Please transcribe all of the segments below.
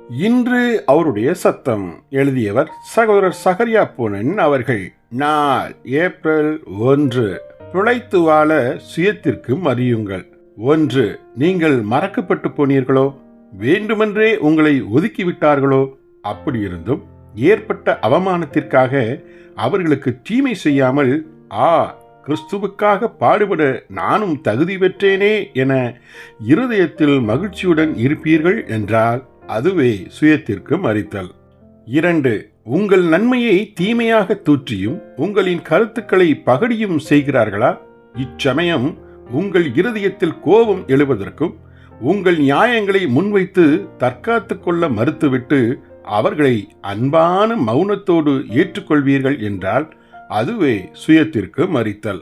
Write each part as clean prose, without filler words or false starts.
இன்று அவருடைய சத்தம். எழுதியவர் சகோதரர் சகரியா பூனன் அவர்கள். நாள் ஏப்ரல் 1. பிழைத்து வாழ சுயத்திற்கு மறியுங்கள். 1. நீங்கள் மறக்கப்பட்டு போனீர்களோ, வேண்டுமென்றே உங்களை ஒதுக்கிவிட்டார்களோ, அப்படியிருந்தும் ஏற்பட்ட அவமானத்திற்காக அவர்களுக்கு தீமை செய்யாமல், கிறிஸ்துவுக்காக பாடுபட நானும் தகுதி பெற்றேனே என இருதயத்தில் மகிழ்ச்சியுடன் இருப்பீர்கள் என்றால் அதுவே சுயத்திற்கு மறித்தல். 2. உங்கள் நன்மையை தீமையாக தூற்றியும் உங்களின் கருத்துக்களை பகடியும் செய்கிறார்களா? இச்சமயம் உங்கள் இருதயத்தில் கோபம் எழுவதற்கும் உங்கள் நியாயங்களை முன்வைத்து தற்காத்துக் கொள்ள மறுத்துவிட்டு அவர்களை அன்பான மௌனத்தோடு ஏற்றுக்கொள்வீர்கள் என்றால் அதுவே சுயத்திற்கு மறித்தல்.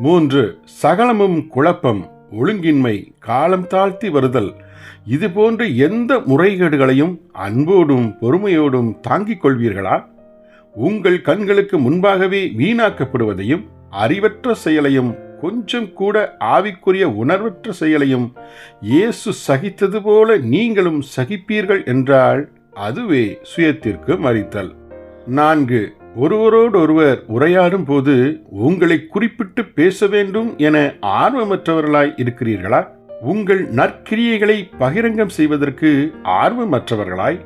3. சகலமும் குழப்பம், ஒழுங்கின்மை, காலம் தாழ்த்தி வருதல், இது போன்ற எந்த முறைகேடுகளையும் அன்போடும் பொறுமையோடும் தாங்கிக் கொள்வீர்களா? உங்கள் கண்களுக்கு முன்பாகவே வீணாக்கப்படுவதையும் அறிவற்ற செயலையும் கொஞ்சம் கூட ஆவிக்குரிய உணர்வற்ற செயலையும் இயேசு சகித்தது போல நீங்களும் சகிப்பீர்கள் என்றால் அதுவே சுயத்திற்கு மறித்தல். 4. ஒருவரோடொருவர் உரையாடும் போது உங்களை குறிப்பிட்டு பேச வேண்டும் என ஆர்வமற்றவர்களாய் இருக்கிறீர்களா? உங்கள் நற்கிரியைகளை பகிரங்கம் செய்வதற்கு ஆர்வமற்றவர்களாய்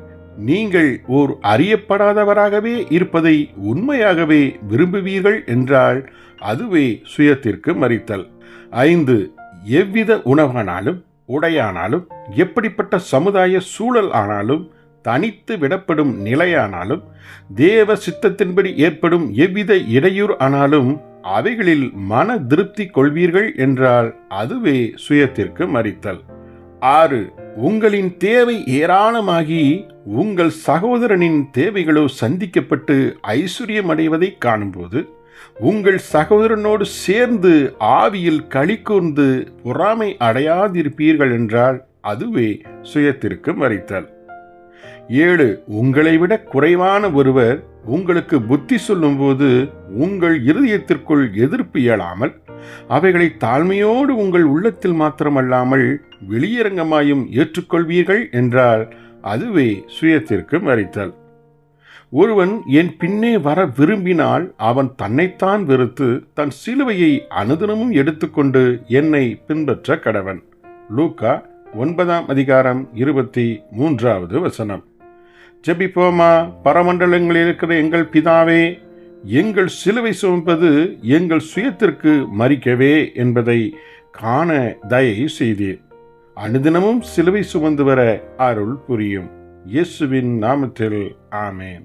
நீங்கள் ஓர் அறியப்படாதவராகவே இருப்பதை உண்மையாகவே விரும்புவீர்கள் என்றால் அதுவே சுயத்திற்கு மறித்தல். 5. எவ்வித உணவானாலும் உடையானாலும் எப்படிப்பட்ட சமுதாய சூழல் ஆனாலும் தனித்து விடப்படும் நிலையானாலும் தேவ சித்தத்தின்படி ஏற்படும் எவ்வித இடையூறு ஆனாலும் அவைகளில் மன திருப்தி கொள்வீர்கள் என்றால் அதுவே சுயத்திற்கு மறித்தல். 6. உங்களின் தேவை ஏராளமாகி உங்கள் சகோதரனின் தேவைகளோ சந்திக்கப்பட்டு ஐஸ்வர்யம் அடைவதை காணும்போது உங்கள் சகோதரனோடு சேர்ந்து ஆவியில் களி கூர்ந்து பொறாமை அடையாதிருப்பீர்கள் என்றால் அதுவே சுயத்திற்கு மறித்தல். 7. உங்களை விட குறைவான ஒருவர் உங்களுக்கு புத்தி சொல்லும் போது உங்கள் இருதயத்திற்குள் எதிர்ப்பு இயலாமல் அவைகளை தாழ்மையோடு உங்கள் உள்ளத்தில் மாத்திரமல்லாமல் வெளியரங்கமாயும் ஏற்றுக்கொள்வீர்கள் என்றால் அதுவே சுயத்திற்கு மறித்தல். ஒருவன் என் பின்னே வர விரும்பினால் அவன் தன்னைத்தான் வெறுத்து தன் சிலுவையை அனுதினமும் எடுத்துக்கொண்டு என்னை பின்பற்ற கடவன். லூக்கா 9:23. ஜெபிப்போமா. பரமண்டலங்களில் இருக்கிற எங்கள் பிதாவே, எங்கள் சிலுவை சுமப்பது எங்கள் சுயத்திற்கு மறிக்கவே என்பதை காண தயை செய்தீர். அனுதினமும் சிலுவை சுமந்து வர அருள் புரியும். இயேசுவின் நாமத்தில் ஆமேன்.